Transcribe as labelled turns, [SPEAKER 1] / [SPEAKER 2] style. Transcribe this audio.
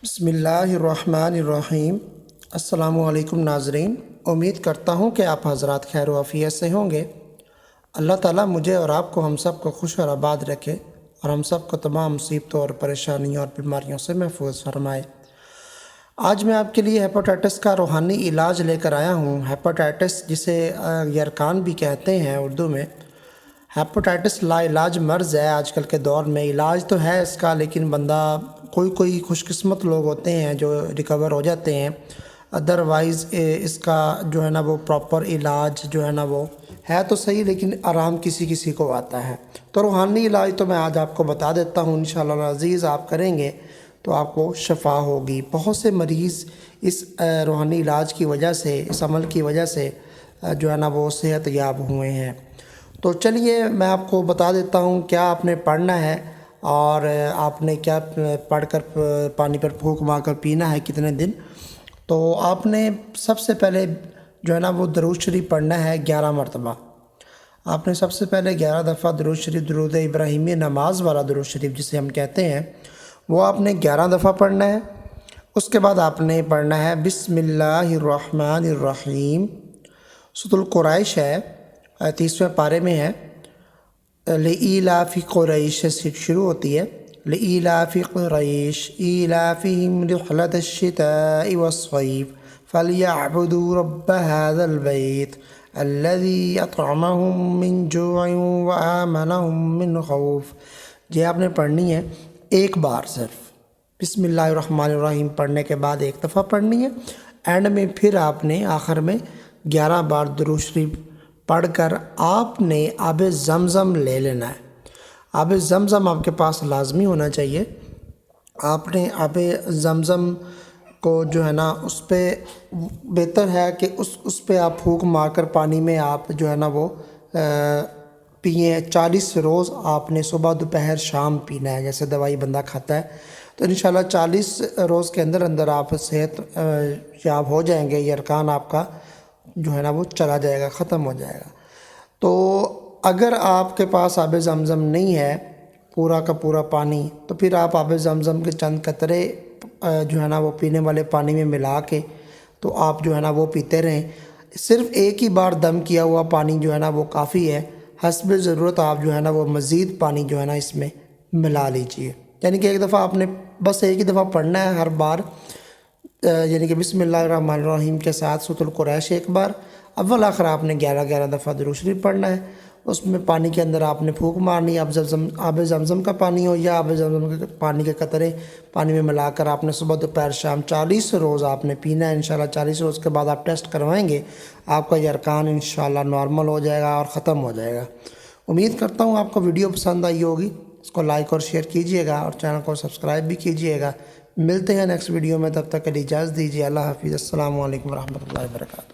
[SPEAKER 1] بسم اللہ الرحمن الرحیم۔ السلام علیکم ناظرین، امید کرتا ہوں کہ آپ حضرات خیر و عافیت سے ہوں گے۔ اللہ تعالیٰ مجھے اور آپ کو ہم سب کو خوش اور آباد رکھے اور ہم سب کو تمام مصیبتوں اور پریشانیوں اور بیماریوں سے محفوظ فرمائے۔ آج میں آپ کے لیے ہیپاٹائٹس کا روحانی علاج لے کر آیا ہوں۔ ہیپاٹائٹس جسے یرقان بھی کہتے ہیں اردو میں، ہیپاٹائٹس لا علاج مرض ہے آج کل کے دور میں۔ علاج تو ہے اس کا، لیکن بندہ کوئی خوش قسمت لوگ ہوتے ہیں جو ریکور ہو جاتے ہیں، ادروائز اس کا جو ہے نا وہ پراپر علاج جو ہے نا وہ ہے تو صحیح، لیکن آرام کسی کو آتا ہے۔ تو روحانی علاج تو میں آج آپ کو بتا دیتا ہوں، انشاءاللہ العزیز آپ کریں گے تو آپ کو شفا ہوگی۔ بہت سے مریض اس روحانی علاج کی وجہ سے، اس عمل کی وجہ سے جو ہے نا وہ صحت یاب ہوئے ہیں۔ تو چلیے میں آپ کو بتا دیتا ہوں کیا آپ نے پڑھنا ہے اور آپ نے کیا پڑھ کر پانی پر پھونک مار کر پینا ہے کتنے دن۔ تو آپ نے سب سے پہلے جو ہے نا وہ درود شریف پڑھنا ہے 11 مرتبہ۔ آپ نے سب سے پہلے 11 دفعہ درود شریف، درود ابراہیمی نماز والا درود شریف جسے ہم کہتے ہیں، وہ آپ نے 11 دفعہ پڑھنا ہے۔ اس کے بعد آپ نے پڑھنا ہے بسم اللہ الرحمن الرحیم۔ سورۃ القریش ہے، 30ویں پارے میں ہے۔ لإیلاف قریش سے شروع ہوتی ہے۔ لإیلاف قریش ایلافہم رحلۃ الشتاء والصیف فلیعبدوا رب هذا البیت الذی اطعمہم من جوع وآمنہم من خوف۔ یہ آپ نے پڑھنی ہے ایک بار صرف۔ بسم اللہ الرحمن الرحیم پڑھنے کے بعد ایک دفعہ پڑھنی ہے، اینڈ میں پھر آپ نے آخر میں 11 بار درود شریف پڑھ کر آپ نے آب زمزم لے لینا ہے۔ آب زمزم آپ کے پاس لازمی ہونا چاہیے۔ آپ نے آب زمزم کو جو ہے نا اس پہ بہتر ہے کہ اس پہ آپ پھونک مار کر پانی میں آپ جو ہے نا وہ پئیں۔ 40 روز آپ نے صبح دوپہر شام پینا ہے، جیسے دوائی بندہ کھاتا ہے۔ تو انشاءاللہ 40 روز کے اندر آپ صحت یاب ہو جائیں گے، یرقان آپ کا جو ہے نا وہ چلا جائے گا، ختم ہو جائے گا۔ تو اگر آپ کے پاس آب زمزم نہیں ہے پورا کا پورا پانی، تو پھر آپ آب زمزم کے چند قطرے جو ہے نا وہ پینے والے پانی میں ملا کے تو آپ جو ہے نا وہ پیتے رہیں۔ صرف ایک ہی بار دم کیا ہوا پانی جو ہے نا وہ کافی ہے، حسب ضرورت آپ جو ہے نا وہ مزید پانی جو ہے نا اس میں ملا لیجئے۔ یعنی کہ ایک دفعہ آپ نے بس ایک ہی دفعہ پڑھنا ہے ہر بار، یعنی کہ بسم اللہ الرحمن الرحیم کے ساتھ سورۃ القریش ایک بار، اول آخر آپ نے 11 دفعہ درود شریف پڑھنا ہے۔ اس میں پانی کے اندر آپ نے پھونک مارنی، آب زمزم کا پانی ہو یا آب زمزم کے پانی کے قطرے پانی میں ملا کر آپ نے صبح دوپہر شام 40 روز آپ نے پینا ہے۔ انشاءاللہ 40 روز کے بعد آپ ٹیسٹ کروائیں گے، آپ کا یرقان انشاءاللہ نارمل ہو جائے گا اور ختم ہو جائے گا۔ امید کرتا ہوں آپ کو ویڈیو پسند آئی ہوگی، اس کو لائک اور شیئر کیجئے گا اور چینل کو سبسکرائب بھی کیجئے گا۔ ملتے ہیں نیکسٹ ویڈیو میں، تب تک کے لیے اجازت دیجیے۔ اللہ حافظ، السلام علیکم ورحمۃ اللہ وبرکاتہ۔